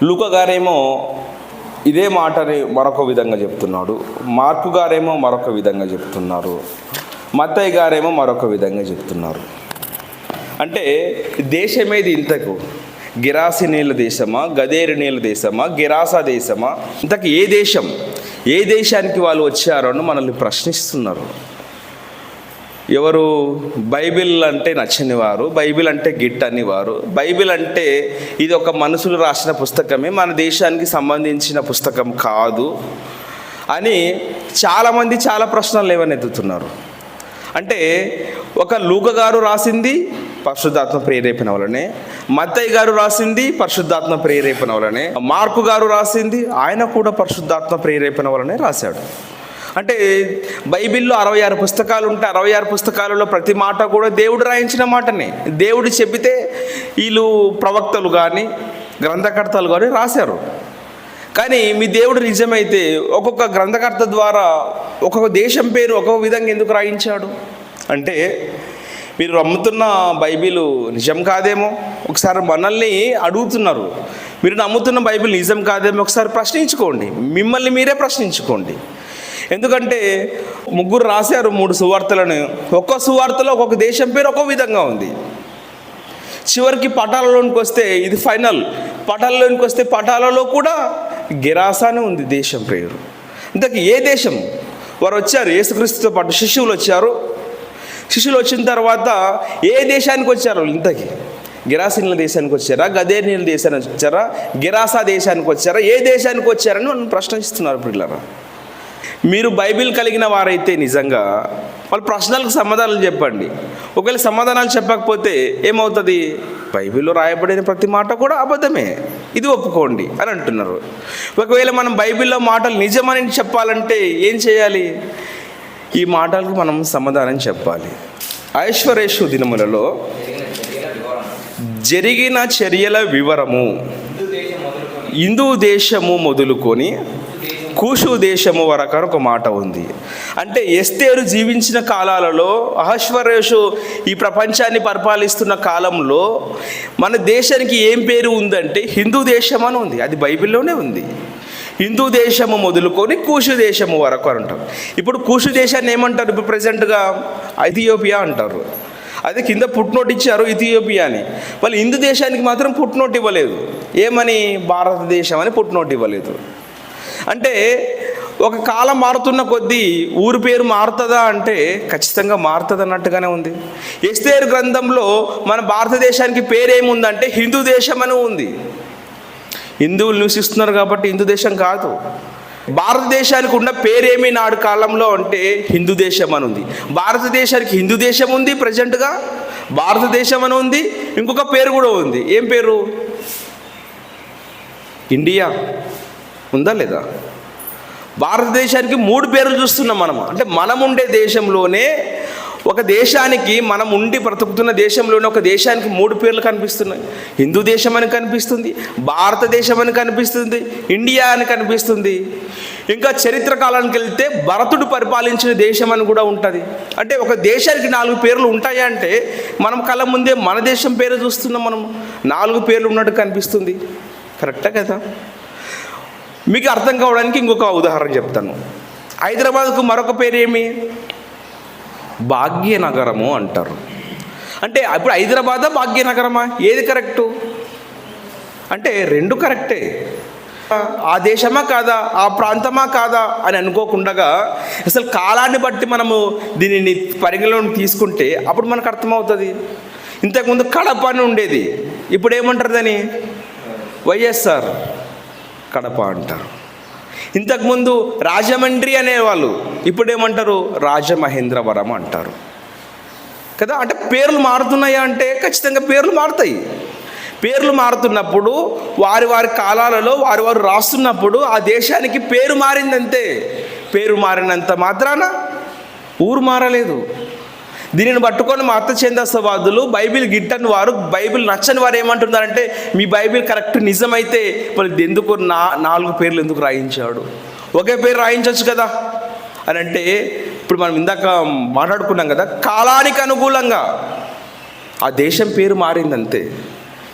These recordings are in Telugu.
లూకా గారేమో ఇదే మాటని మరొక విధంగా చెప్తున్నాడు, మార్కు గారేమో మరొక విధంగా చెప్తున్నారు, మత్తయి గారేమో మరొక విధంగా చెప్తున్నారు. అంటే దేశమేది ఇంతకు? గిరాసినీల దేశమా, గదేరినీల దేశమా, గిరాసా దేశమా? ఇంతకు ఏ దేశం? ఏ దేశానికి వాళ్ళు వచ్చారో అని మనల్ని ప్రశ్నిస్తున్నారు. ఎవరు బైబిల్ అంటే నచ్చని వారు, బైబిల్ అంటే గిట్టని వారు, బైబిల్ అంటే ఇది ఒక మనుషులు రాసిన పుస్తకమే, మన దేశానికి సంబంధించిన పుస్తకం కాదు అని చాలామంది చాలా ప్రశ్నలు లేవనెత్తుతున్నారు. అంటే ఒక లూకా గారు రాసింది పరిశుద్ధాత్మ ప్రేరేపణ వలనే, మత్తయి గారు రాసింది పరిశుద్ధాత్మ ప్రేరేపణ వలనే, మార్కు గారు రాసింది ఆయన కూడా పరిశుద్ధాత్మ ప్రేరేపణ వలనే రాశాడు. అంటే బైబిల్లో 66 పుస్తకాలు ఉంటే 66 పుస్తకాలలో ప్రతి మాట కూడా దేవుడు రాయించిన మాటనే. దేవుడు చెబితే వీళ్ళు ప్రవక్తలు కానీ గ్రంథకర్తలు కానీ రాశారు. కానీ మీ దేవుడు నిజమైతే ఒక్కొక్క గ్రంథకర్త ద్వారా ఒక్కొక్క దేశం పేరు ఒక్కొక్క విధంగా ఎందుకు రాయించాడు? అంటే మీరు నమ్ముతున్న బైబిల్ నిజం కాదేమో ఒకసారి మనల్ని అడుగుతున్నారు. మీరు నమ్ముతున్న బైబిల్ నిజం కాదేమో ఒకసారి ప్రశ్నించుకోండి, మిమ్మల్ని మీరే ప్రశ్నించుకోండి. ఎందుకంటే ముగ్గురు రాశారు 3 సువార్తలను, ఒక్కొక్క సువార్తలో ఒక్కొక్క దేశం పేరు ఒక్కొక్క విధంగా ఉంది. చివరికి పటాలలోనికి వస్తే ఇది ఫైనల్, పటాలలోనికి వస్తే పటాలలో కూడా గిరాసానే ఉంది దేశం పేరు. ఇంతకీ ఏ దేశం? వారు వచ్చారు యేసుక్రీస్తుతో పాటు, శిష్యులు వచ్చారు. శిష్యులు వచ్చిన తర్వాత ఏ దేశానికి వచ్చారు? ఇంతకీ గిరాసీనుల దేశానికి వచ్చారా, గదేనీయుల దేశానికి వచ్చారా, గిరాసా దేశానికి వచ్చారా, ఏ దేశానికి వచ్చారని మనం ప్రశ్నిస్తున్నారు. పిల్లరా, మీరు బైబిల్ కలిగిన వారైతే నిజంగా వాళ్ళ ప్రశ్నలకు సమాధానాలు చెప్పండి. ఒకవేళ సమాధానాలు చెప్పకపోతే ఏమవుతుంది? బైబిల్లో రాయబడిన ప్రతి మాట కూడా అబద్ధమే, ఇది ఒప్పుకోండి అని అంటున్నారు. ఒకవేళ మనం బైబిల్లో మాటలు నిజమని చెప్పాలంటే ఏం చేయాలి? ఈ మాటలకు మనం సమాధానం చెప్పాలి. ఐశ్వర్యేషు దినములలో జరిగిన చర్యల వివరము హిందూ దేశము మొదలుకొని కూషు దేశము వరకు ఒక మాట ఉంది. అంటే ఎస్తేరు జీవించిన కాలాలలో, అహష్వరేషు ఈ ప్రపంచాన్ని పరిపాలిస్తున్న కాలంలో మన దేశానికి ఏం పేరు ఉందంటే హిందూ దేశం అని ఉంది. అది బైబిల్లోనే ఉంది. హిందూ దేశము మొదలుకొని కూషు దేశము వరకు అంటారు. ఇప్పుడు కూషు దేశాన్ని ఏమంటారు? ఇప్పుడు ప్రజెంట్గా ఇథియోపియా అంటారు. అదే కింద పుట్నోట్ ఇచ్చారు ఇథియోపియా అని. వాళ్ళు హిందూ దేశానికి మాత్రం పుట్నోట్ ఇవ్వలేదు. ఏమని? భారతదేశం అని పుట్నోట్ ఇవ్వలేదు. అంటే ఒక కాలం మారుతున్న కొద్దీ ఊరి పేరు మారుతుందా అంటే ఖచ్చితంగా మారుతుంది అన్నట్టుగానే ఉంది. ఎస్తేరు గ్రంథంలో మన భారతదేశానికి పేరేముందంటే హిందూ దేశం అని ఉంది. హిందువులు నివసిస్తున్నారు కాబట్టి హిందూ దేశం కాదు. భారతదేశానికి ఉన్న పేరేమి నాడు కాలంలో అంటే హిందూ దేశం అని ఉంది. భారతదేశానికి హిందూ దేశం ఉంది, ప్రజెంట్గా భారతదేశం అని ఉంది. ఇంకొక పేరు కూడా ఉంది. ఏం పేరు? ఇండియా ఉందా లేదా? భారతదేశానికి 3 పేర్లు చూస్తున్నాం మనం. అంటే మనం ఉండే దేశంలోనే ఒక దేశానికి, మనం ఉండి బ్రతుకుతున్న దేశంలోనే ఒక దేశానికి 3 పేర్లు కనిపిస్తున్నాయి. హిందూ దేశం అని కనిపిస్తుంది, భారతదేశం అని కనిపిస్తుంది, ఇండియా అని కనిపిస్తుంది. ఇంకా చరిత్ర కాలానికి వెళ్తే భరతుడు పరిపాలించిన దేశం అని కూడా ఉంటుంది. అంటే ఒక దేశానికి 4 పేర్లు ఉంటాయా అంటే మనం కళ్ళ ముందే మన దేశం పేరు చూస్తున్నాం. మనం 4 పేర్లు ఉన్నట్టు కనిపిస్తుంది. కరెక్టా కదా? మీకు అర్థం కావడానికి ఇంకొక ఉదాహరణ చెప్తాను. హైదరాబాద్కు మరొక పేరు ఏమి? భాగ్యనగరము అంటారు. అంటే ఇప్పుడు హైదరాబాదా భాగ్యనగరమా? ఏది కరెక్టు? అంటే 2 కరెక్టే. ఆ దేశమా కాదా, ఆ ప్రాంతమా కాదా అని అనుకోకుండా అసలు కాలాన్ని బట్టి మనము దీనిని పరిగణలోకి తీసుకుంటే అప్పుడు మనకు అర్థమవుతుంది. ఇంతకుముందు కడప అని ఉండేది, ఇప్పుడు ఏమంటారు దాన్ని? వైఎస్ఆర్ కడప అంటారు. ఇంతకుముందు రాజమండ్రి అనేవాళ్ళు, ఇప్పుడు ఏమంటారు? రాజమహేంద్రవరం అంటారు కదా. అంటే పేర్లు మారుతున్నాయా అంటే ఖచ్చితంగా పేర్లు మారుతాయి. పేర్లు మారుతున్నప్పుడు వారి వారి కాలాలలో వారు రాస్తున్నప్పుడు ఆ దేశానికి పేరు మారిందంతే. పేరు మారినంత మాత్రాన ఊరు మారలేదు. దీనిని పట్టుకొని మత ఛందస్సవాదులు, బైబిల్ గిట్టని వారు, బైబిల్ నచ్చని వారు ఏమంటున్నారంటే మీ బైబిల్ కరెక్ట్ నిజమైతే వాళ్ళు ఎందుకు 4 పేర్లు ఎందుకు రాయించాడు? ఒకే పేరు రాయించవచ్చు కదా అని అంటే ఇప్పుడు మనం ఇందాక మాట్లాడుకున్నాం కదా, కాలానికి అనుకూలంగా ఆ దేశం పేరు మారిందంతే.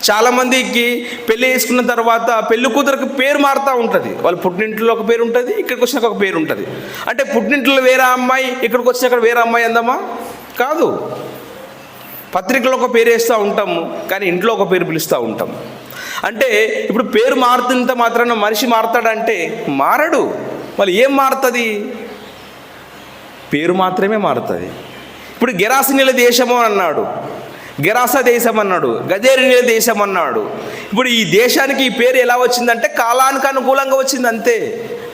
చాలామందికి పెళ్ళి చేసుకున్న తర్వాత పెళ్లి కూతురికి పేరు మారుతూ ఉంటుంది. వాళ్ళ పుట్టింట్లో ఒక పేరు ఉంటుంది, ఇక్కడికి వచ్చినాక ఒక పేరు ఉంటుంది. అంటే పుట్టింట్లో వేరే అమ్మాయి, ఇక్కడికి వచ్చినాక వేరే అమ్మాయి అందమా? కాదు. పత్రికలో ఒక పేరు వేస్తూ ఉంటాము, కానీ ఇంట్లో ఒక పేరు పిలుస్తూ ఉంటాం. అంటే ఇప్పుడు పేరు మారుతున్నంత మాత్రాన మనిషి మారుతాడంటే మారడు. మళ్ళీ ఏం మారుతుంది? పేరు మాత్రమే మారుతుంది. ఇప్పుడు గెరాసినీల దేశము అన్నాడు, గెరాస దేశం అన్నాడు, గజేరినీల దేశం అన్నాడు. ఇప్పుడు ఈ దేశానికి ఈ పేరు ఎలా వచ్చిందంటే కాలానికి అనుకూలంగా వచ్చింది అంతే.